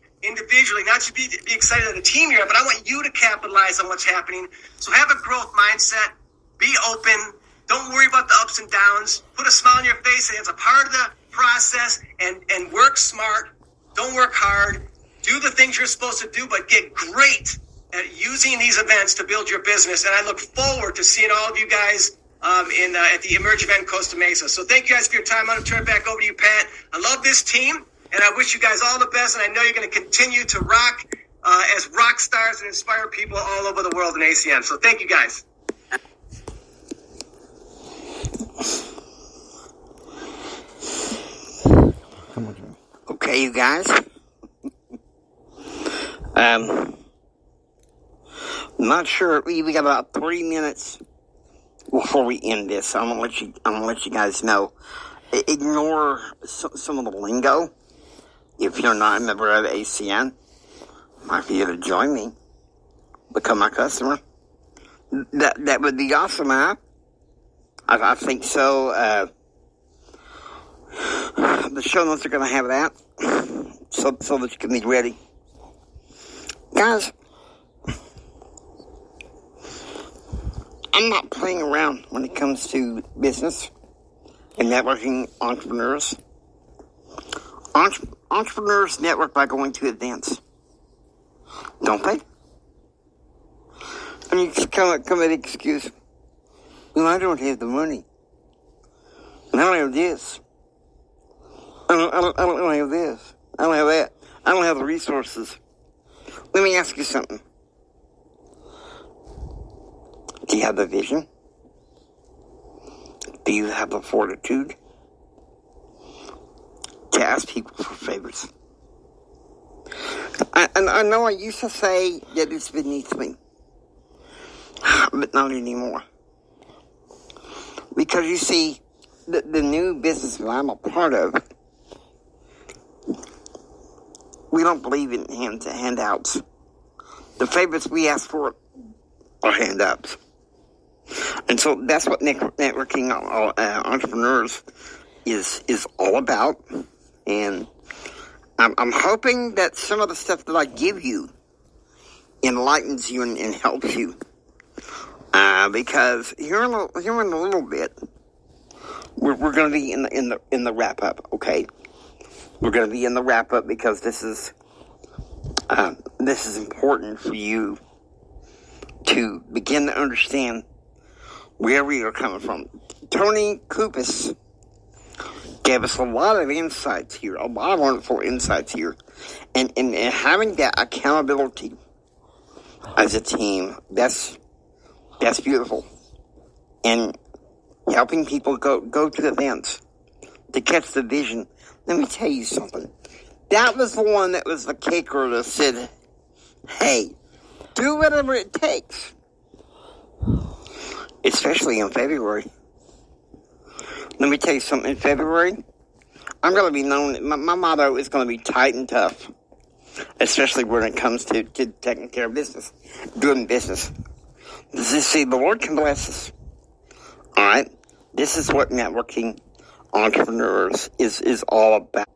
not to be excited of the team here, but I want you to capitalize on what's happening. So have a growth mindset. Be open. Don't worry about the ups and downs. Put a smile on your face, and it's a part of the process, and work smart. Don't work hard. Do the things you're supposed to do, but get great at using these events to build your business. And I look forward to seeing all of you guys at the Emerge event Costa Mesa. So thank you guys for your time. I'm going to turn it back over to you, Pat. I love this team, and I wish you guys all the best. And I know you're going to continue to rock as rock stars and inspire people all over the world in ACM. So thank you guys. Okay, you guys. Not sure. We got about 3 minutes before we end this. I'm gonna let you guys know. Ignore some of the lingo. If you're not a member of ACN, might be able to join me, become my customer. That would be awesome, huh? I think so. The show notes are going to have that, so that you can be ready. Guys, I'm not playing around when it comes to business and networking entrepreneurs. Entrepreneurs network by going to events, don't they? And you just come with an excuse. Well, I don't have the money. And I don't have this. I don't have this. I don't have that. I don't have the resources. Let me ask you something. Do you have the vision? Do you have the fortitude to ask people for favors? I know I used to say that it's beneath me, but not anymore. Because you see, the new business that I'm a part of, we don't believe in handouts. The favors we ask for are handouts. And so that's what networking entrepreneurs is all about. And I'm hoping that some of the stuff that I give you enlightens you and helps you. Because here in a little bit, we're going to be in the wrap up. Okay, we're going to be in the wrap up because this is important for you to begin to understand where we are coming from. Tony Cupisz gave us a lot of insights here, a lot of wonderful insights here, and having that accountability as a team, that's beautiful. And helping people go to events to catch the vision. Let me tell you something. That was the one that was the kicker that said, hey, do whatever it takes. Especially in February. Let me tell you something. In February, I'm going to be known, my motto is going to be tight and tough. Especially when it comes to taking care of business, doing business. See, the Lord can bless us. All right? This is what networking entrepreneurs is all about.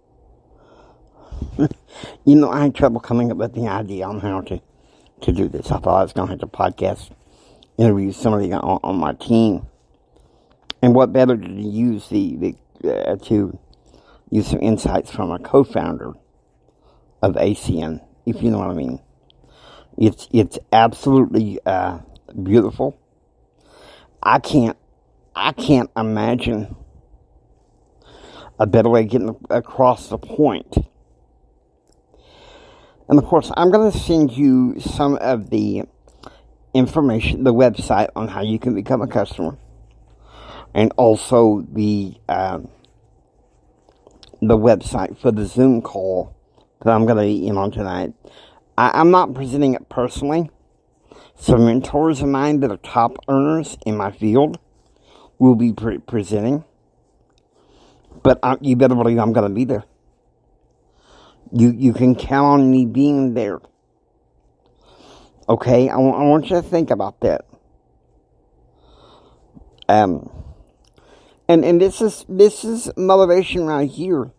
You know, I had trouble coming up with the idea on how to do this. I thought I was going to have to podcast, interview somebody on my team. And what better to use to use some insights from a co-founder of ACN, if you know what I mean. It's absolutely beautiful. I can't imagine a better way of getting across the point. And of course, I'm going to send you some of the information, the website on how you can become a customer, and also the website for the Zoom call that I'm going to be in on tonight. I'm not presenting it personally. Some mentors of mine that are top earners in my field will be presenting. But you better believe I'm going to be there. You can count on me being there. Okay? I want you to think about that. And this is motivation right here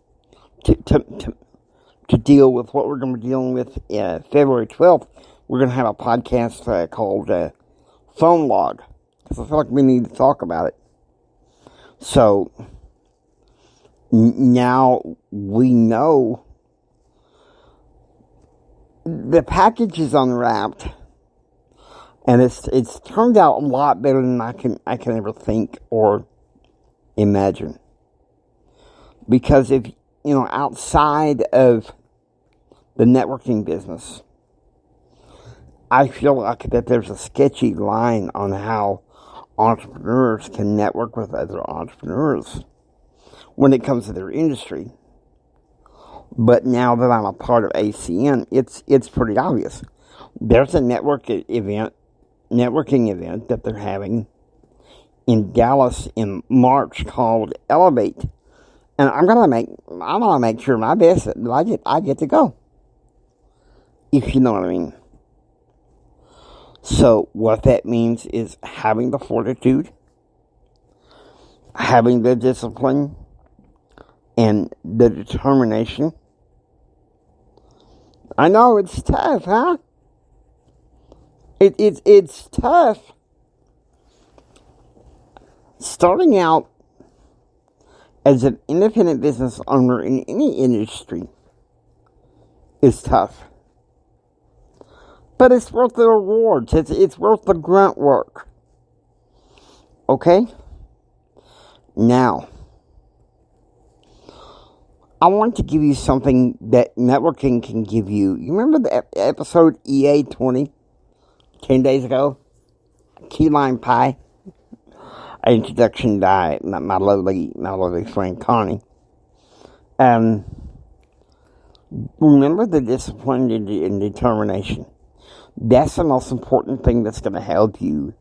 to deal with what we're going to be dealing with February 12th. We're going to have a podcast called Phone Log, because I feel like we need to talk about it. So now we know the package is unwrapped, and it's turned out a lot better than I can ever think or imagine. Because if outside of the networking business, I feel like that there's a sketchy line on how entrepreneurs can network with other entrepreneurs when it comes to their industry. But now that I'm a part of ACN, it's pretty obvious. There's a networking event that they're having in Dallas in March called Elevate, and I'm gonna make sure my best that I get to go, if you know what I mean. So what that means is having the fortitude, having the discipline, and the determination. I know it's tough, huh? It's tough. Starting out as an independent business owner in any industry is tough. But it's worth the rewards. It's worth the grunt work. Okay? Now, I want to give you something that networking can give you. You remember the episode EA 20, 10 days ago? Key lime pie. An introduction by my lovely friend Connie. Remember the discipline and determination. That's the most important thing that's going to help you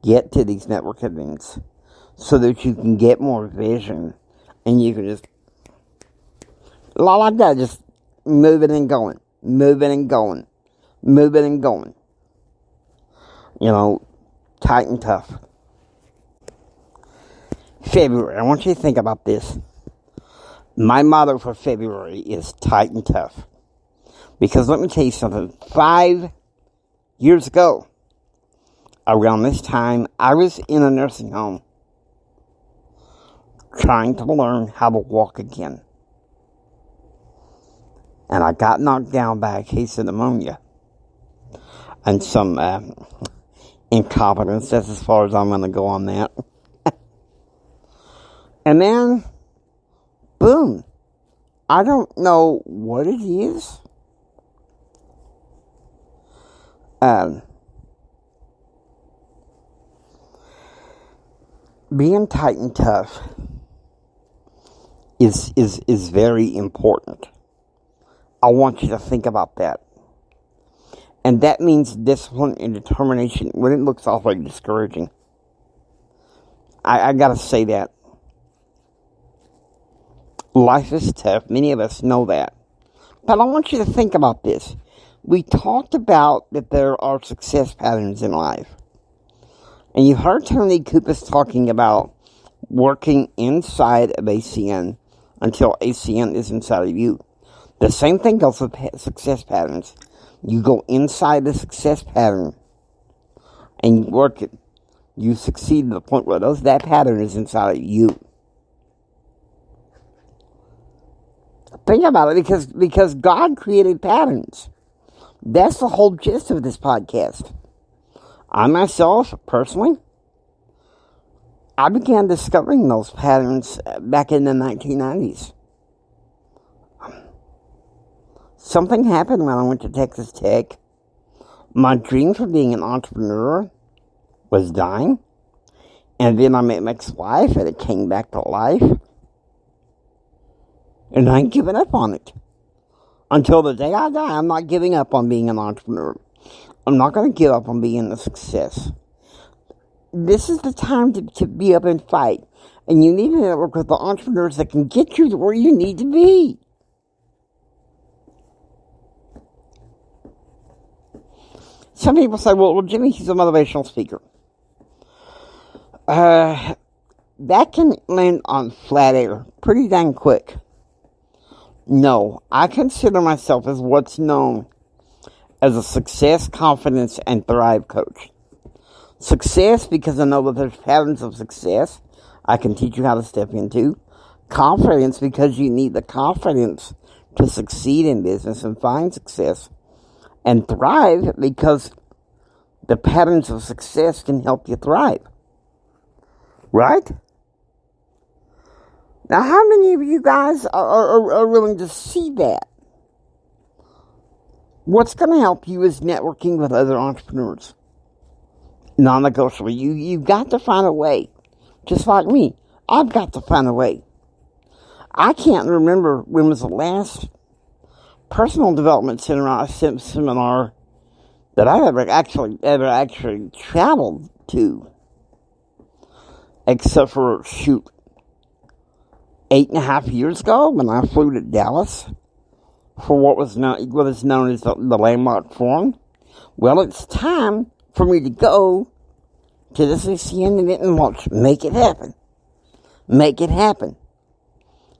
get to these network events, so that you can get more vision and you can just, like that, just moving and going. Tight and tough. February. I want you to think about this. My motto for February is tight and tough. Because let me tell you something. 5 years ago, around this time, I was in a nursing home trying to learn how to walk again. And I got knocked down by a case of pneumonia and some incompetence. That's as far as I'm going to go on that. And then, boom. I don't know what it is. Being tight and tough is very important. I want you to think about that. And that means discipline and determination when it looks awfully discouraging. I gotta say that. Life is tough. Many of us know that. But I want you to think about this. We talked about that there are success patterns in life. And you heard Tony Cupisz talking about working inside of ACN until ACN is inside of you. The same thing goes with success patterns. You go inside the success pattern and you work it. You succeed to the point where that pattern is inside of you. Think about it, because God created patterns. That's the whole gist of this podcast. I myself, personally, I began discovering those patterns back in the 1990s. Something happened when I went to Texas Tech. My dream for being an entrepreneur was dying. And then I met my ex-wife and it came back to life. And I ain't giving up on it. Until the day I die, I'm not giving up on being an entrepreneur. I'm not going to give up on being a success. This is the time to be up and fight. And you need to network with the entrepreneurs that can get you to where you need to be. Some people say, well, Jimmy, he's a motivational speaker. That can land on flat air pretty dang quick. No, I consider myself as what's known as a success, confidence, and thrive coach. Success because I know that there's patterns of success I can teach you how to step into confidence, because you need the confidence to succeed in business and find success and thrive, because the patterns of success can help you thrive. Right? Now, how many of you guys are willing to see that? What's going to help you is networking with other entrepreneurs. Non-negotiable. You've got to find a way. Just like me. I've got to find a way. I can't remember when was the last personal development seminar that I ever actually traveled to. Except for, 8.5 years ago when I flew to Dallas for what is known as the Landmark Forum. Well, it's time for me to go to this CN event and watch. Make it happen. Make it happen.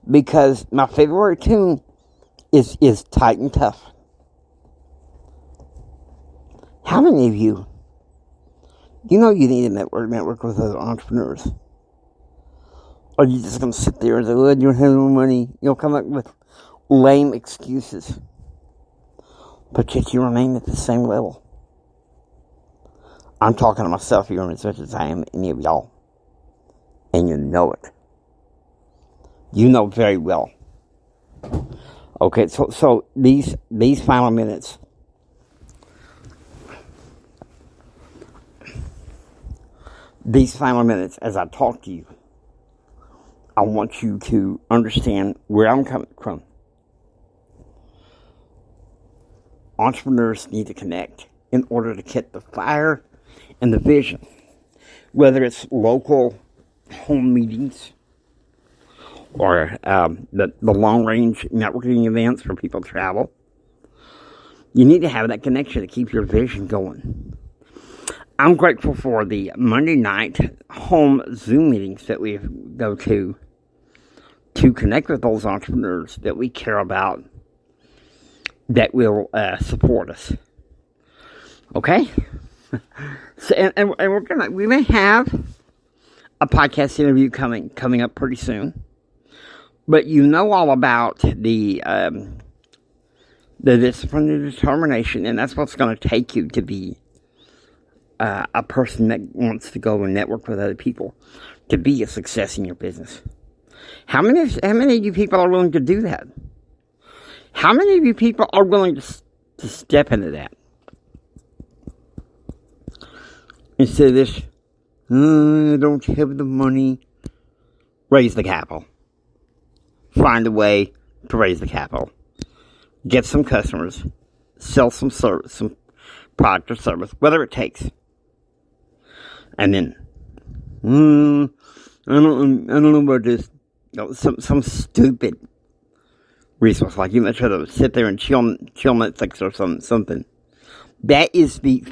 Because my February tune is tight and tough. How many of you you need to network with other entrepreneurs? Or are you just going to sit there and say, well, you don't have no money? You'll come up with lame excuses. But yet you remain at the same level. I'm talking to myself here as much as I am any of y'all. And you know it. You know very well. Okay, so these final minutes. These final minutes as I talk to you, I want you to understand where I'm coming from. Entrepreneurs need to connect in order to get the fire and the vision. Whether it's local home meetings or the long-range networking events where people travel, you need to have that connection to keep your vision going. I'm grateful for the Monday night home Zoom meetings that we go to connect with those entrepreneurs that we care about, that will support us. Okay? So, and we may have a podcast interview coming up pretty soon, but you know all about the discipline and determination, and that's what's going to take you to be a person that wants to go and network with other people to be a success in your business. How many of you people are willing to do that? How many of you people are willing to step into that? Instead of this, I don't have the money. Raise the capital. Find a way to raise the capital. Get some customers. Sell some service, some product or service, whatever it takes. And then, I don't know about this. Some stupid resource, like you might try to sit there and chill Netflix or something. That is the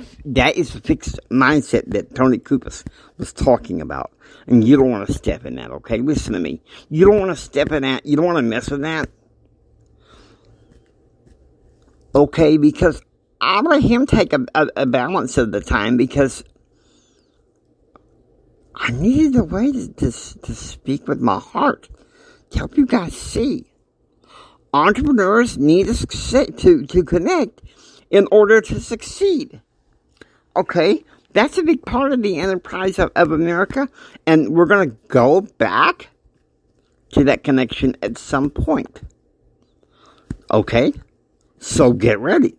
fixed mindset that Tony Cupisz was talking about, and you don't want to step in that. Okay, listen to me. You don't want to step in that. You don't want to mess with that. Okay, because I let him take a balance of the time, because I needed a way to speak with my heart to help you guys see. Entrepreneurs need to connect in order to succeed. Okay? That's a big part of the enterprise of America, and we're going to go back to that connection at some point. Okay? So get ready.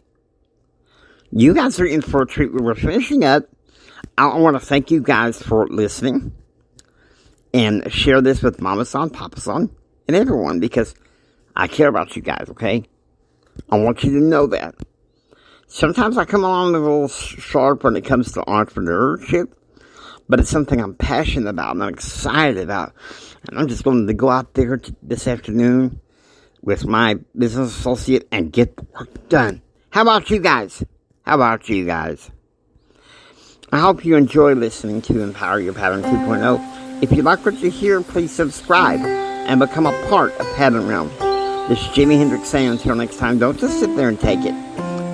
You guys are in for a treat. We're finishing up. I want to thank you guys for listening, and share this with Mama San, Papa San, and everyone, because I care about you guys, okay? I want you to know that. Sometimes I come along a little sharp when it comes to entrepreneurship, but it's something I'm passionate about and I'm excited about. And I'm just going to go out there this afternoon with my business associate and get the work done. How about you guys? I hope you enjoy listening to Empower Your Pattern 2.0. If you like what you hear, please subscribe and become a part of Pattern Realm. This is Jimi Hendrix saying, until next time, don't just sit there and take it.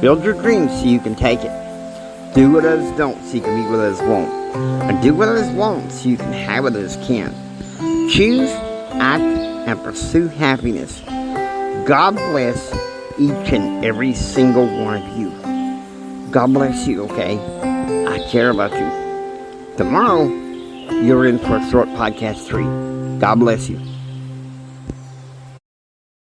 Build your dreams so you can take it. Do what others don't so you can be what others won't. And do what others won't so you can have what others can. Choose, act, and pursue happiness. God bless each and every single one of you. God bless you, okay? I care about you. Tomorrow, you're in for a short podcast 3. God bless you.